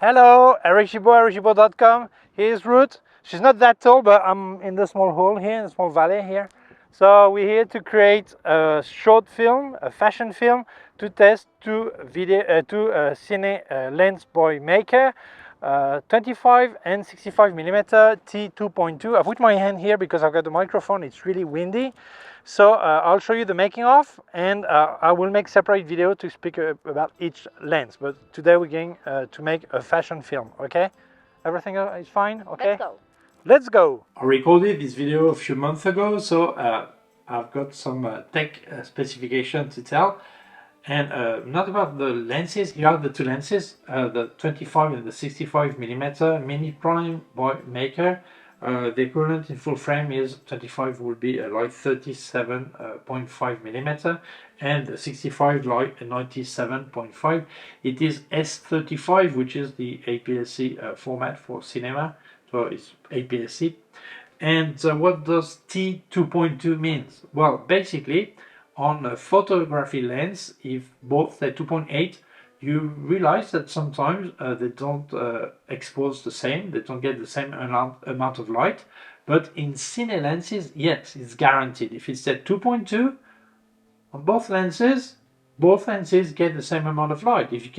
Hello, Eric Gibaud, Gibaud.com. Here's Ruth. She's not that tall, but I'm in the small hole here, in the small valley here. So we're here to create a short film, a fashion film, to test two cine lens by Meike, 25 and 65mm T2.2. I put my hand here because I've got the microphone. It's really windy. So I'll show you the making of, and I will make separate video to speak about each lens. But today we're going to make a fashion film, okay? Everything is fine, okay? Let's go. Let's go! I recorded this video a few months ago, so I've got some tech specification to tell. And not about the lenses, here are the two lenses, the 25 and the 65mm mini prime by Meike. The equivalent in full frame is 25 will be like 37.5mm and 65 like 97.5. It is S35, which is the APS-C format for cinema, so it's APS-C. And what does T2.2 means? Well, basically, on a photography lens, if both say 2.8, you realize that sometimes they don't expose the same, they don't get the same amount of light. But in cine lenses, yes, it's guaranteed. If it's at 2.2 on both lenses get the same amount of light. If you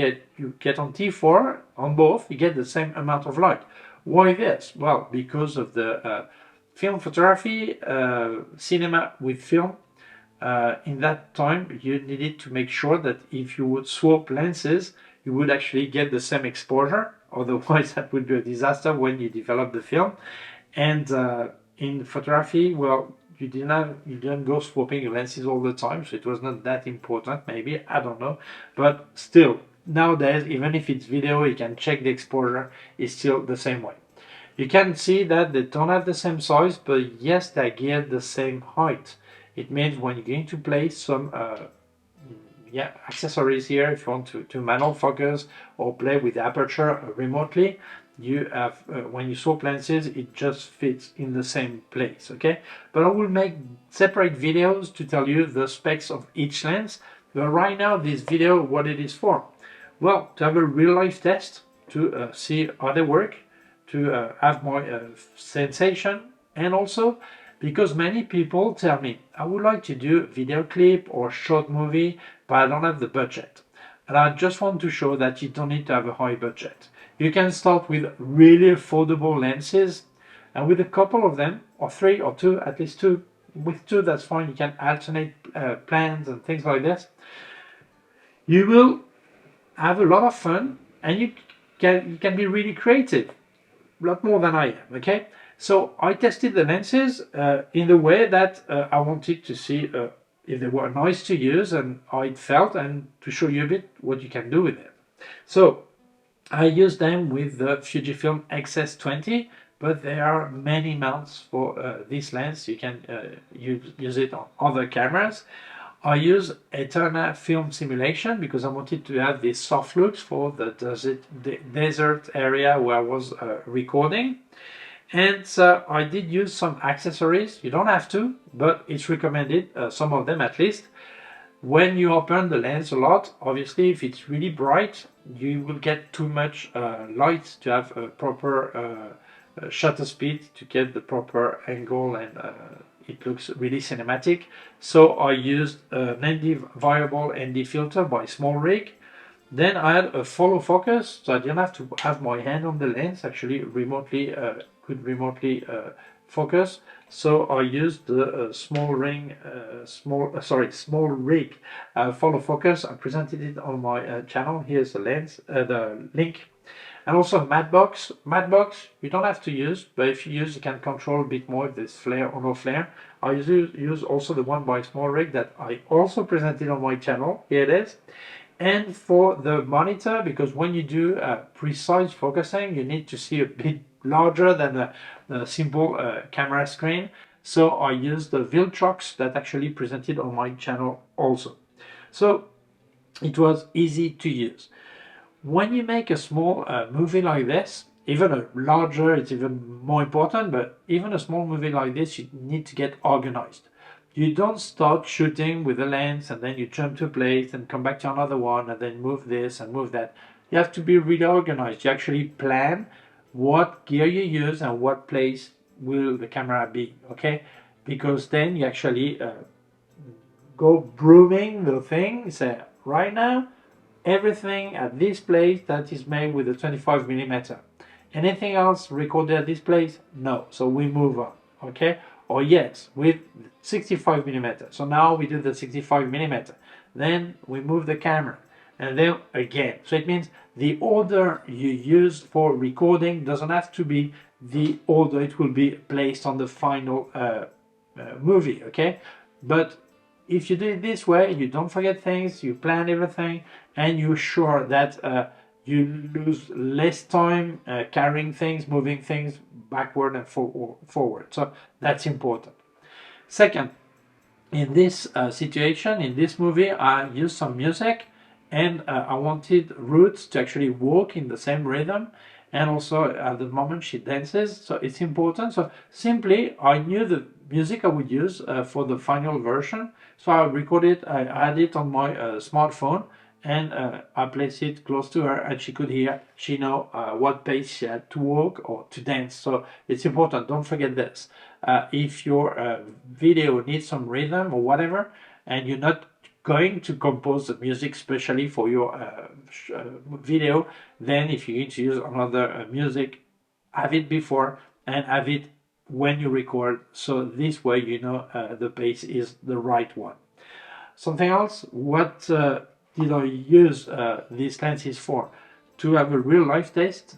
get on T4 on both, you get the same amount of light. Why this? Well, because of the film photography, cinema with film. In that time, you needed to make sure that if you would swap lenses, you would actually get the same exposure. Otherwise, that would be a disaster when you develop the film. And in photography, well, you didn't go swapping lenses all the time, so it was not that important. Maybe, I don't know, but still, nowadays, even if it's video, you can check the exposure. It's still the same way. You can see that they don't have the same size, but yes, they get the same height. It means when you're going to place some accessories here, if you want to manual focus or play with the aperture remotely, you have when you swap lenses, it just fits in the same place, okay? But I will make separate videos to tell you the specs of each lens. But right now, this video, what it is for? Well, to have a real life test, to see how they work, to have my sensation, and also because many people tell me, I would like to do a video clip or short movie, but I don't have the budget. And I just want to show that you don't need to have a high budget. You can start with really affordable lenses, and with a couple of them, or three or two, at least two, with two that's fine, you can alternate plans and things like this. You will have a lot of fun, and you can be really creative, a lot more than I am, okay? So I tested the lenses in the way that I wanted to see if they were nice to use and how it felt, and to show you a bit what you can do with it. So I used them with the Fujifilm X-S20, but there are many mounts for this lens. You can use it on other cameras. I use Eterna film simulation because I wanted to have this soft looks for the desert area where I was recording. And I did use some accessories. You don't have to, but it's recommended, some of them at least. When you open the lens a lot, obviously if it's really bright, you will get too much light to have a proper shutter speed to get the proper angle, and it looks really cinematic. So I used an variable ND filter by Small Rig. Then I had a follow focus, so I didn't have to have my hand on the lens, actually could remotely focus. So I used the Small Rig follow focus. I presented it on my channel. Here's the lens, the link. And also matte box. Matte box you don't have to use, but if you use, you can control a bit more if there's flare or no flare. I use also the one by Small Rig that I also presented on my channel. Here it is. And for the monitor, because when you do precise focusing, you need to see a bit larger than the simple camera screen. So I used the Viltrox that actually presented on my channel also. So it was easy to use. When you make a small movie like this, even a larger, it's even more important, but even a small movie like this, you need to get organized. You don't start shooting with a lens and then you jump to a place and come back to another one and then move this and move that. you have to be really organized. You actually plan what gear you use and what place will the camera be, okay? Because then you actually go brooming the thing, say, right now, everything at this place that is made with a 25mm. Anything else recorded at this place? No. So we move on, okay? Or yes, with 65mm. So now we do the 65mm. Then we move the camera. And then again. So it means the order you use for recording doesn't have to be the order it will be placed on the final movie, okay? But if you do it this way, you don't forget things, you plan everything, and you're sure that you lose less time carrying things, moving things backward and forward. So that's important. Second, in this situation, in this movie, I used some music, and I wanted Ruth to actually walk in the same rhythm, and also at the moment she dances, so it's important. So simply, I knew the music I would use for the final version, so I recorded, I had it on my smartphone, and I placed it close to her, and she could hear, she know what pace she had to walk or to dance. So it's important, don't forget this. If your video needs some rhythm or whatever, and you're not going to compose the music specially for your video, then if you need to use another music, have it before and have it when you record, so this way you know the pace is the right one. Something else, what did I use these lenses for? To have a real life test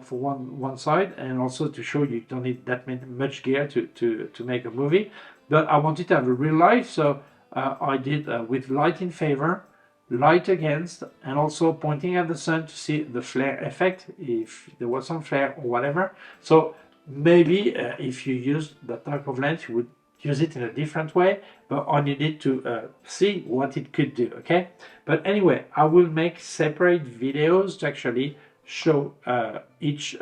for one side, and also to show you don't need that much gear to make a movie, but I wanted to have a real life, so I did with light in favor, light against, and also pointing at the sun to see the flare effect, if there was some flare or whatever. So maybe if you use that type of lens, you would use it in a different way, but I needed to see what it could do, okay? But anyway, I will make separate videos to actually show each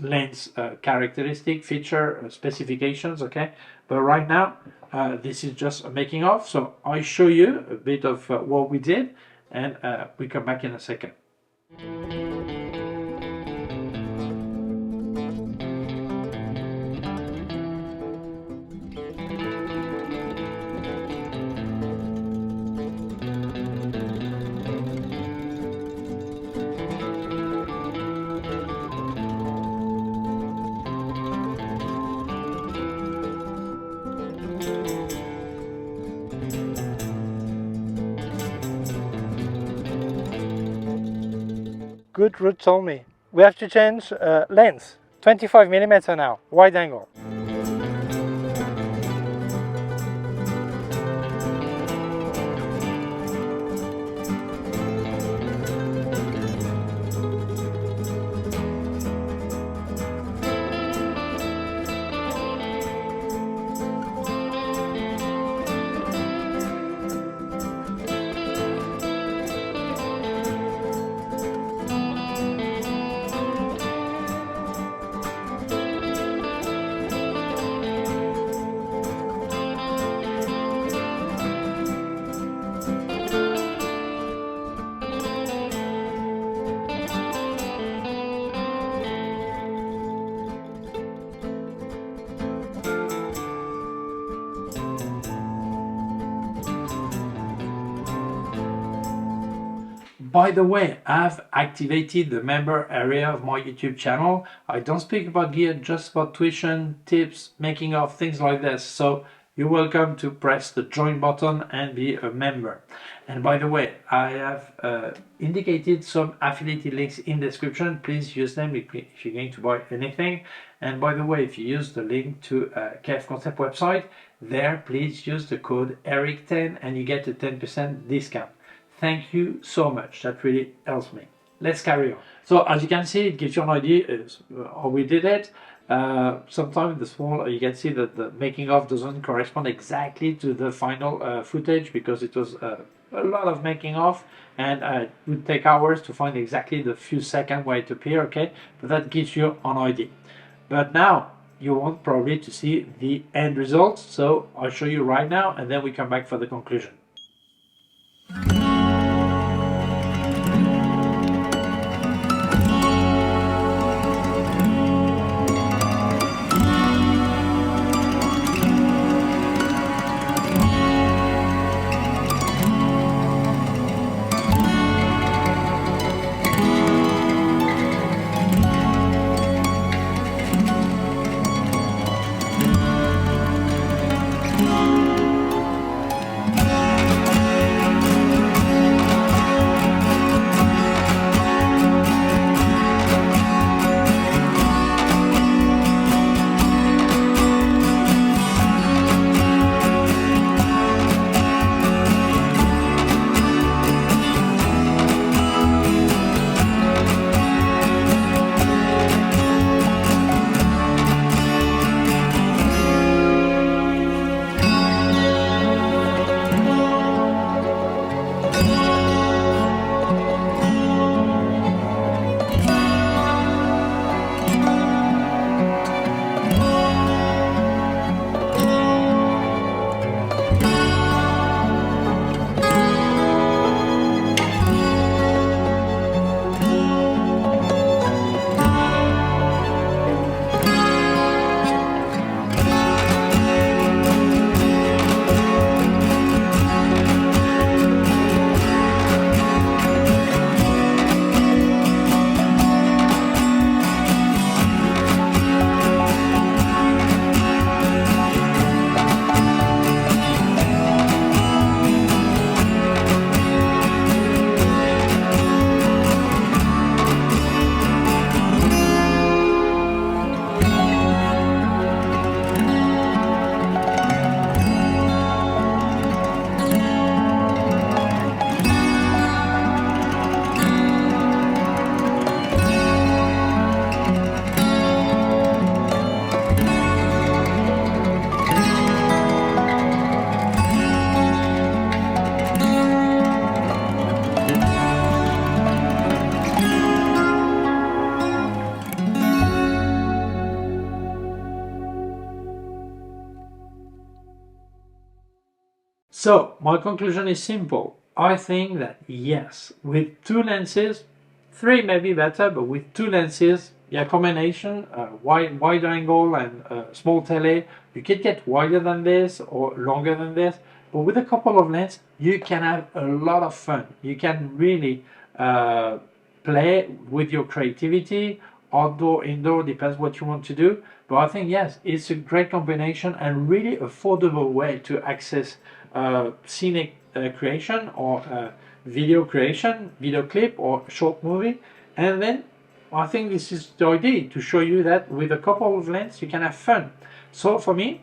lens characteristic, feature, specifications, okay? But right now, this is just a making of, so I show you a bit of what we did, and we come back in a second. Good Ruth told me we have to change lens, 25mm now, wide angle. By the way, I've activated the member area of my YouTube channel. I don't speak about gear, just about tuition, tips, making of, things like this. So you're welcome to press the join button and be a member. And by the way, I have indicated some affiliated links in the description. Please use them if you're going to buy anything. And by the way, if you use the link to K&F Concept website, there please use the code ERIC10 and you get a 10% discount. Thank you so much, that really helps me. Let's carry on. So as you can see, it gives you an idea how we did it. Sometimes the small, you can see that the making of doesn't correspond exactly to the final footage, because it was a lot of making of, and it would take hours to find exactly the few seconds where it appears, okay? But that gives you an idea. But now you want probably to see the end result, so I'll show you right now, and then we come back for the conclusion. So my conclusion is simple. I think that yes, with two lenses, three may be better, but with two lenses, yeah, combination, wide angle and small tele, you can get wider than this or longer than this. But with a couple of lenses, you can have a lot of fun. You can really play with your creativity, outdoor, indoor, depends what you want to do. But I think yes, it's a great combination and really affordable way to access scenic creation or video creation, video clip or short movie. And then I think this is the idea, to show you that with a couple of lenses you can have fun. So for me,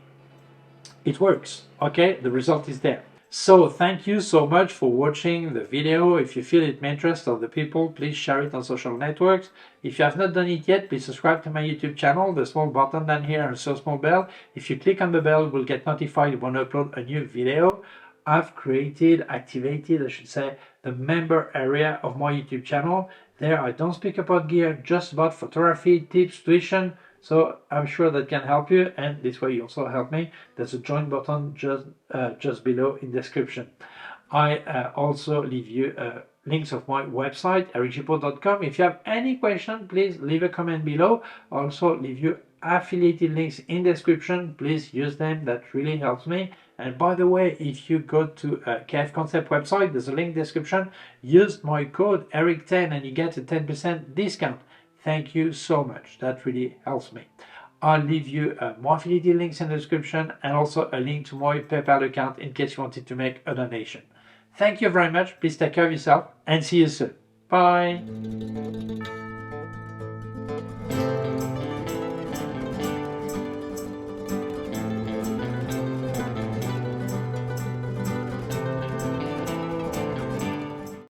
it works. Okay, the result is there. So thank you so much for watching the video. If you feel it may interest other people, please share it on social networks. If you have not done it yet, please subscribe to my YouTube channel, the small button down here and so small bell. If you click on the bell, you will get notified when I upload a new video. I've activated, I should say, the member area of my YouTube channel. There I don't speak about gear, just about photography, tips, tuition. So I'm sure that can help you, and this way you also help me. There's a join button just below in description. I also leave you links of my website, ericgibaud.com. If you have any question, please leave a comment below. I also leave you affiliated links in description. Please use them, that really helps me. And by the way, if you go to K&F Concept website, there's a link description. Use my code ERIC10 and you get a 10% discount. Thank you so much. That really helps me. I'll leave you more affiliated links in the description and also a link to my PayPal account in case you wanted to make a donation. Thank you very much. Please take care of yourself and see you soon. Bye.